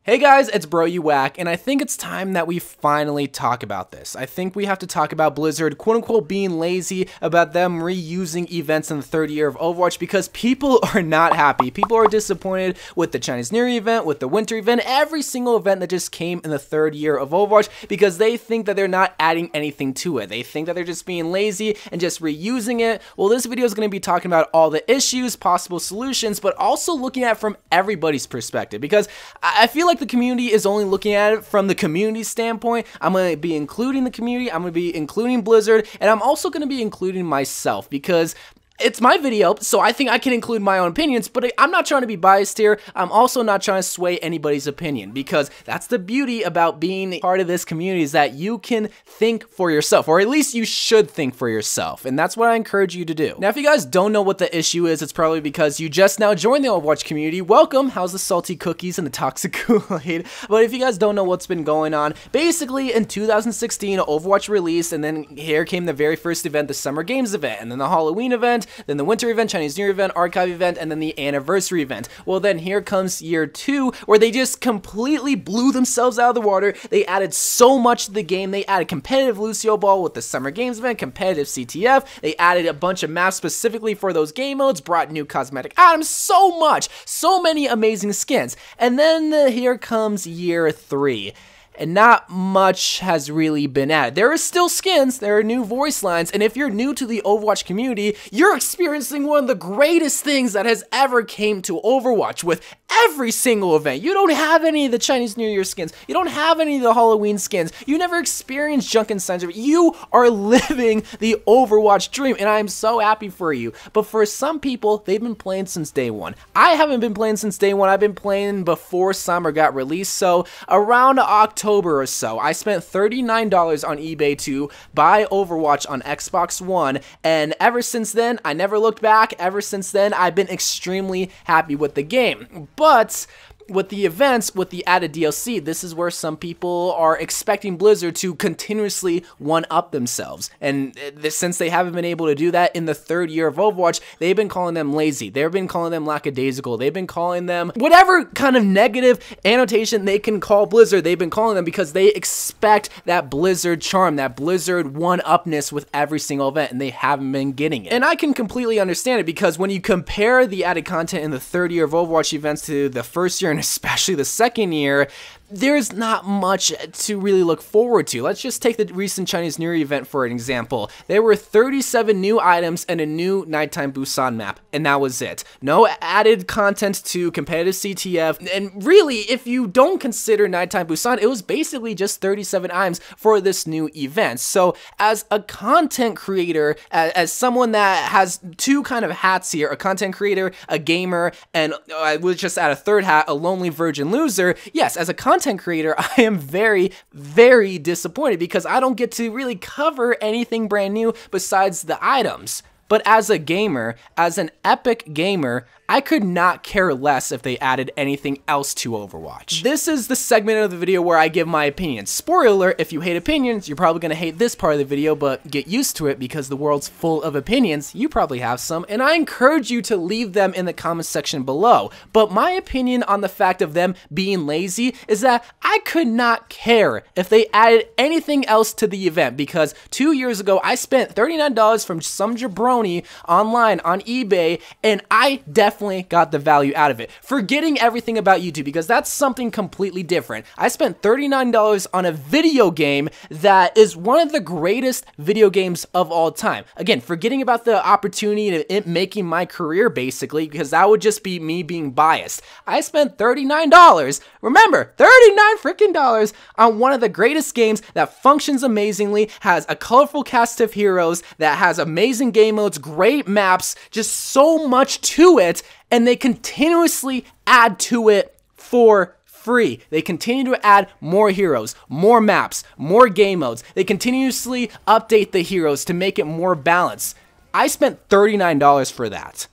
Hey guys, it's Bro You Whack, and I think it's time that we finally talk about this. I think we have to talk about Blizzard, quote-unquote, being lazy, about them reusing events in the third year of Overwatch, because people are not happy. People are disappointed with the Chinese New Year event, with the winter event, every single event that just came in the third year of Overwatch, because they think that they're not adding anything to it. They think that they're just being lazy and just reusing it. Well, this video is going to be talking about all the issues, possible solutions, but also looking at it from everybody's perspective, because I feel like the community is only looking at it from the community standpoint. I'm going to be including the community, I'm going to be including Blizzard, and I'm also going to be including myself, because it's my video, so I think I can include my own opinions, but I'm not trying to be biased here. I'm also not trying to sway anybody's opinion, because that's the beauty about being part of this community, is that you can think for yourself, or at least you should think for yourself, and that's what I encourage you to do. Now, if you guys don't know what the issue is, it's probably because you just now joined the Overwatch community. Welcome. How's the salty cookies and the toxic Kool-Aid? But if you guys don't know what's been going on, basically in 2016, Overwatch released, and then here came the very first event, the Summer Games event, and then the Halloween event, then the winter event, Chinese New Year event, archive event, and then the anniversary event. Well, then here comes year 2, where they just completely blew themselves out of the water. They added so much to the game. They added competitive Lucio Ball with the Summer Games event, competitive CTF. They added a bunch of maps specifically for those game modes, brought new cosmetic items, so much, so many amazing skins. And then here comes year 3. And not much has really been added. There are still skins, there are new voice lines, and if you're new to the Overwatch community, you're experiencing one of the greatest things that has ever came to Overwatch with every single event. You don't have any of the Chinese New Year skins, you don't have any of the Halloween skins, you never experienced Junk and Signs of it. You are living the Overwatch dream, and I'm so happy for you. But for some people, they've been playing since day one. I haven't been playing since day one. I've been playing before Summer got released, so around October or so, I spent $39 on eBay to buy Overwatch on Xbox One, and ever since then, I never looked back. Ever since then, I've been extremely happy with the game. But with the events, with the added DLC, this is where some people are expecting Blizzard to continuously one-up themselves. And since they haven't been able to do that in the third year of Overwatch, they've been calling them lazy. They've been calling them lackadaisical. They've been calling them whatever kind of negative annotation they can call Blizzard, they've been calling them, because they expect that Blizzard charm, that Blizzard one-upness with every single event, and they haven't been getting it. And I can completely understand it, because when you compare the added content in the third year of Overwatch events to the first year, and especially the second year, there's not much to really look forward to. Let's just take the recent Chinese New Year event for an example. There were 37 new items and a new nighttime Busan map, and that was it. No added content to competitive CTF, and really, if you don't consider nighttime Busan, it was basically just 37 items for this new event. So as a content creator, as someone that has two kind of hats here, a content creator, a gamer, and I would just add a third hat, a lonely virgin loser, yes, as a content creator, I am very, very disappointed, because I don't get to really cover anything brand new besides the items. But as a gamer, as an epic gamer, I could not care less if they added anything else to Overwatch. This is the segment of the video where I give my opinions. Spoiler alert, if you hate opinions, you're probably going to hate this part of the video, but get used to it, because the world's full of opinions. You probably have some, and I encourage you to leave them in the comment section below. But my opinion on the fact of them being lazy is that I could not care if they added anything else to the event, because 2 years ago, I spent $39 from some jabroni online on eBay, and I definitely got the value out of it. Forgetting everything about YouTube, because that's something completely different. I spent $39 on a video game that is one of the greatest video games of all time. Again, forgetting about the opportunity of it making my career, basically, because that would just be me being biased. I spent $39, remember, $39 freaking dollars on one of the greatest games that functions amazingly, has a colorful cast of heroes, that has amazing game modes, great maps, just so much to it, and they continuously add to it for free. They continue to add more heroes, more maps, more game modes. They continuously update the heroes to make it more balanced. I spent $39 for that.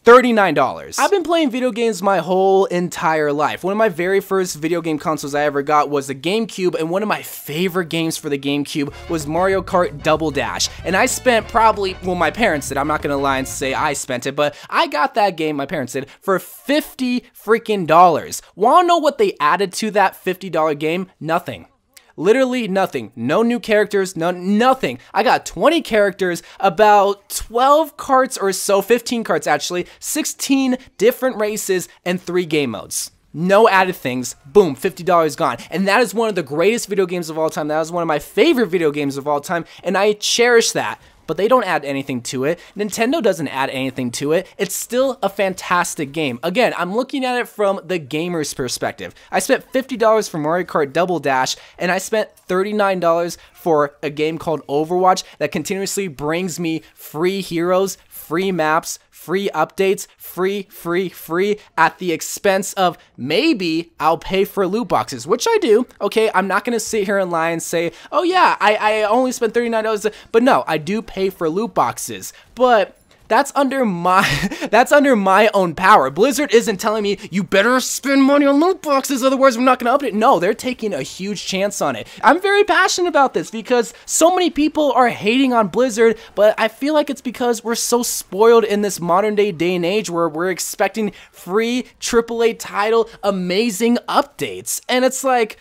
$39. I've been playing video games my whole entire life. One of my very first video game consoles I ever got was the GameCube, and one of my favorite games for the GameCube was Mario Kart Double Dash. And I spent probably, well, my parents did, I'm not gonna lie and say I spent it, but I got that game, my parents did, for $50 freaking dollars. Wanna know what they added to that $50 game? Nothing. Literally nothing. No new characters, nothing. I got 20 characters, about 12 carts or so, 15 carts actually, 16 different races, and 3 game modes. No added things. Boom, $50 gone. And that is one of the greatest video games of all time. That is one of my favorite video games of all time, and I cherish that. But they don't add anything to it. Nintendo doesn't add anything to it. It's still a fantastic game. Again, I'm looking at it from the gamer's perspective. I spent $50 for Mario Kart Double Dash, and I spent $39 for a game called Overwatch that continuously brings me free heroes, free maps, free updates, free at the expense of maybe I'll pay for loot boxes, which I do. Okay, I'm not gonna sit here and lie and say, oh yeah, I only spent $39, but no, I do pay for loot boxes. But that's under my own power. Blizzard isn't telling me you better spend money on loot boxes, otherwise we're not going to update. No, they're taking a huge chance on it. I'm very passionate about this because so many people are hating on Blizzard, but I feel like it's because we're so spoiled in this modern day and age where we're expecting free AAA title amazing updates. And it's like,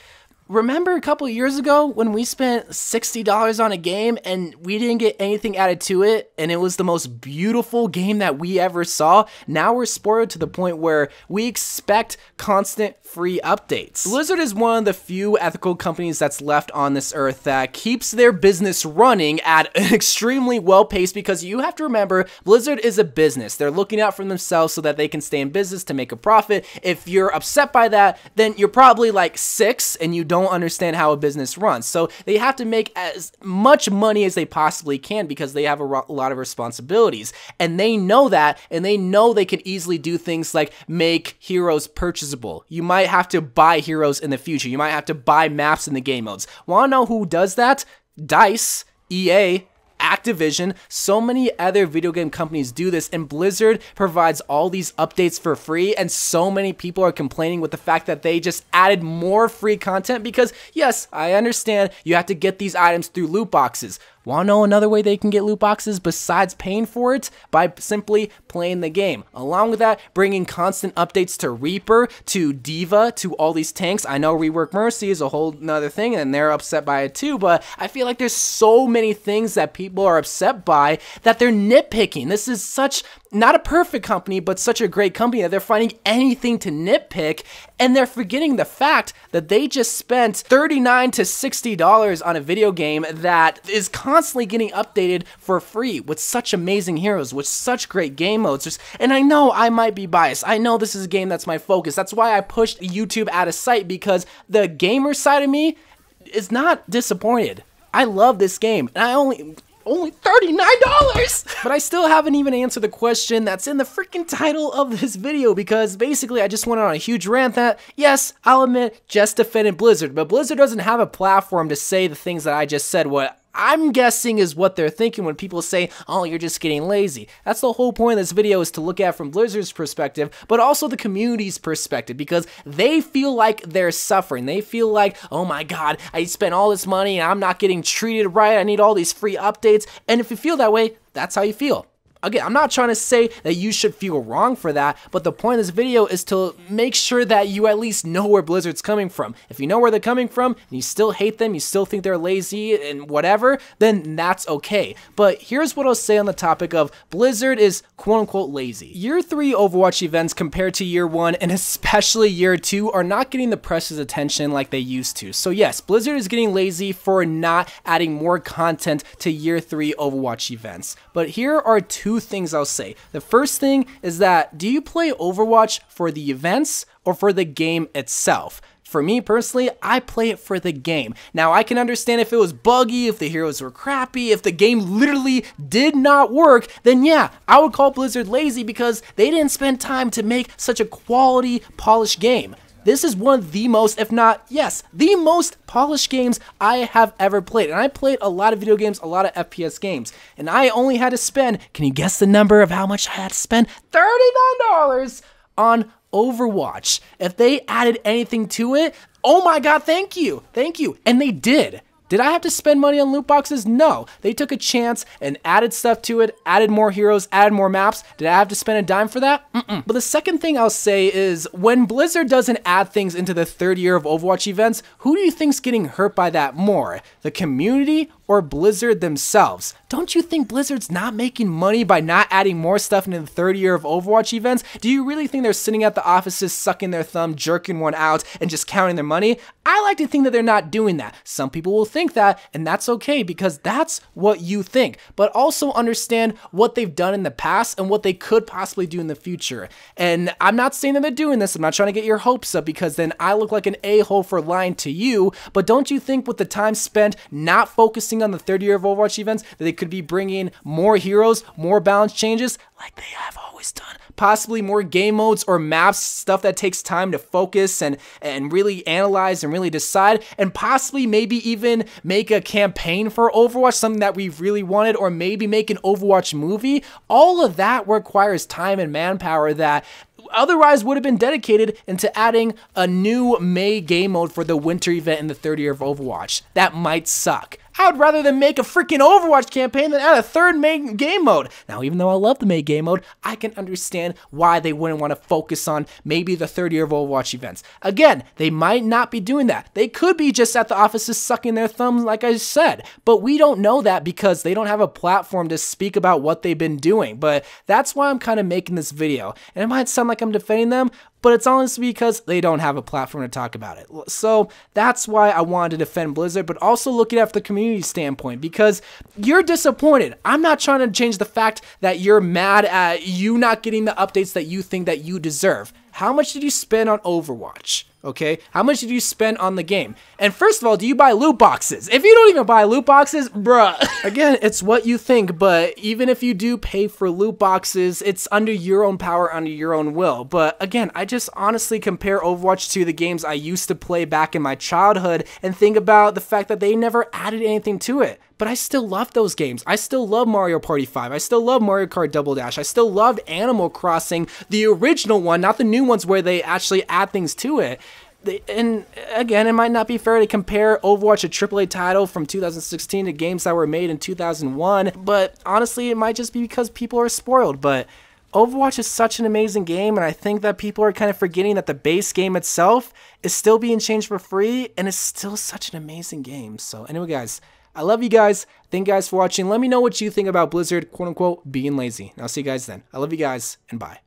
remember a couple of years ago when we spent $60 on a game and we didn't get anything added to it, and it was the most beautiful game that we ever saw? Now we're spoiled to the point where we expect constant free updates. Blizzard is one of the few ethical companies that's left on this earth that keeps their business running at an extremely well pace, because you have to remember, Blizzard is a business. They're looking out for themselves so that they can stay in business to make a profit. If you're upset by that, then you're probably like 6 and you don't understand how a business runs. So they have to make as much money as they possibly can because they have a lot of responsibilities, and they know that, and they know they can easily do things like make heroes purchasable. You might have to buy heroes in the future. You might have to buy maps in the game modes. Want to know who does that? DICE, EA, Activision, so many other video game companies do this, and Blizzard provides all these updates for free, and so many people are complaining with the fact that they just added more free content because, yes, I understand you have to get these items through loot boxes. Want to know another way they can get loot boxes besides paying for it? By simply playing the game. Along with that, bringing constant updates to Reaper, to Diva, to all these tanks. I know Rework Mercy is a whole nother thing and they're upset by it too, but I feel like there's so many things that people are upset by that they're nitpicking. This is such, not a perfect company, but such a great company that they're finding anything to nitpick, and they're forgetting the fact that they just spent $39 to $60 on a video game that is constantly getting updated for free with such amazing heroes, with such great game modes. And I know I might be biased. I know this is a game that's my focus. That's why I pushed YouTube out of sight, because the gamer side of me is not disappointed. I love this game, and I only $39! But I still haven't even answered the question that's in the freaking title of this video, because basically I just went on a huge rant that, yes, I'll admit, just defended Blizzard, but Blizzard doesn't have a platform to say the things that I just said. What I'm guessing is what they're thinking when people say, oh, you're just getting lazy. That's the whole point of this video, is to look at from Blizzard's perspective, but also the community's perspective, because they feel like they're suffering. They feel like, oh my god, I spent all this money and I'm not getting treated right. I need all these free updates. And if you feel that way, that's how you feel. Again, I'm not trying to say that you should feel wrong for that, but the point of this video is to make sure that you at least know where Blizzard's coming from. If you know where they're coming from, and you still hate them, you still think they're lazy and whatever, then that's okay. But here's what I'll say on the topic of Blizzard is quote-unquote lazy. Year 3 Overwatch events compared to Year 1, and especially Year 2, are not getting the press's attention like they used to. So yes, Blizzard is getting lazy for not adding more content to Year 3 Overwatch events. But here are two things I'll say. The first thing is that, do you play Overwatch for the events or for the game itself? For me personally, I play it for the game. Now, I can understand if it was buggy, if the heroes were crappy, if the game literally did not work, then yeah, I would call Blizzard lazy because they didn't spend time to make such a quality, polished game. this is one of the most, if not, yes, the most polished games I have ever played. And I played a lot of video games, a lot of FPS games, and I only had to spend, can you guess the number of how much I had to spend? $39 on Overwatch. If they added anything to it, oh my god, thank you. And they did. Did I have to spend money on loot boxes? No. They took a chance and added stuff to it, added more heroes, added more maps. Did I have to spend a dime for that? But the second thing I'll say is, when Blizzard doesn't add things into the third year of Overwatch events, who do you think's getting hurt by that more? The community or Blizzard themselves? Don't you think Blizzard's not making money by not adding more stuff into the third year of Overwatch events? Do you really think they're sitting at the offices sucking their thumb, jerking one out, and just counting their money? I like to think that they're not doing that. Some people will think that, and that's okay because that's what you think. But also understand what they've done in the past and what they could possibly do in the future. And I'm not saying that they're doing this. I'm not trying to get your hopes up because then I look like an a-hole for lying to you. But don't you think with the time spent not focusing on the third year of Overwatch events that they could be bringing more heroes, more balance changes like they have always done? Possibly more game modes or maps, stuff that takes time to focus and really analyze and really decide, and possibly maybe even make a campaign for Overwatch, something that we've really wanted, or maybe make an Overwatch movie. All of that requires time and manpower that otherwise would have been dedicated into adding a new May game mode for the winter event in the third year of Overwatch. That might suck. I would rather than make a freaking Overwatch campaign than add a third May game mode. Now, even though I love the May game mode, I can understand why they wouldn't want to focus on maybe the third year of Overwatch events. Again, they might not be doing that. They could be just at the offices sucking their thumbs, like I said. But we don't know that because they don't have a platform to speak about what they've been doing. But that's why I'm kind of making this video. And it might sound like I'm defending them, but it's honestly because they don't have a platform to talk about it. So that's why I wanted to defend Blizzard, but also looking at the community standpoint, because you're disappointed. I'm not trying to change the fact that you're mad at you not getting the updates that you think that you deserve. How much did you spend on Overwatch? Okay, how much did you spend on the game? And first of all, do you buy loot boxes? If you don't even buy loot boxes, bruh. Again, it's what you think, but even if you do pay for loot boxes, it's under your own power, under your own will. But again, I just honestly compare Overwatch to the games I used to play back in my childhood and think about the fact that they never added anything to it. But I still love those games. I still love Mario Party 5. I still love Mario Kart Double Dash. I still loved Animal Crossing, the original one, not the new ones where they actually add things to it. And again, it might not be fair to compare Overwatch, a AAA title from 2016, to games that were made in 2001, but honestly, it might just be because people are spoiled. But Overwatch is such an amazing game, and I think that people are kind of forgetting that the base game itself is still being changed for free, and it's still such an amazing game. So anyway, guys, I love you guys. Thank you guys for watching. Let me know what you think about Blizzard, quote unquote, being lazy. And I'll see you guys then. I love you guys, and bye.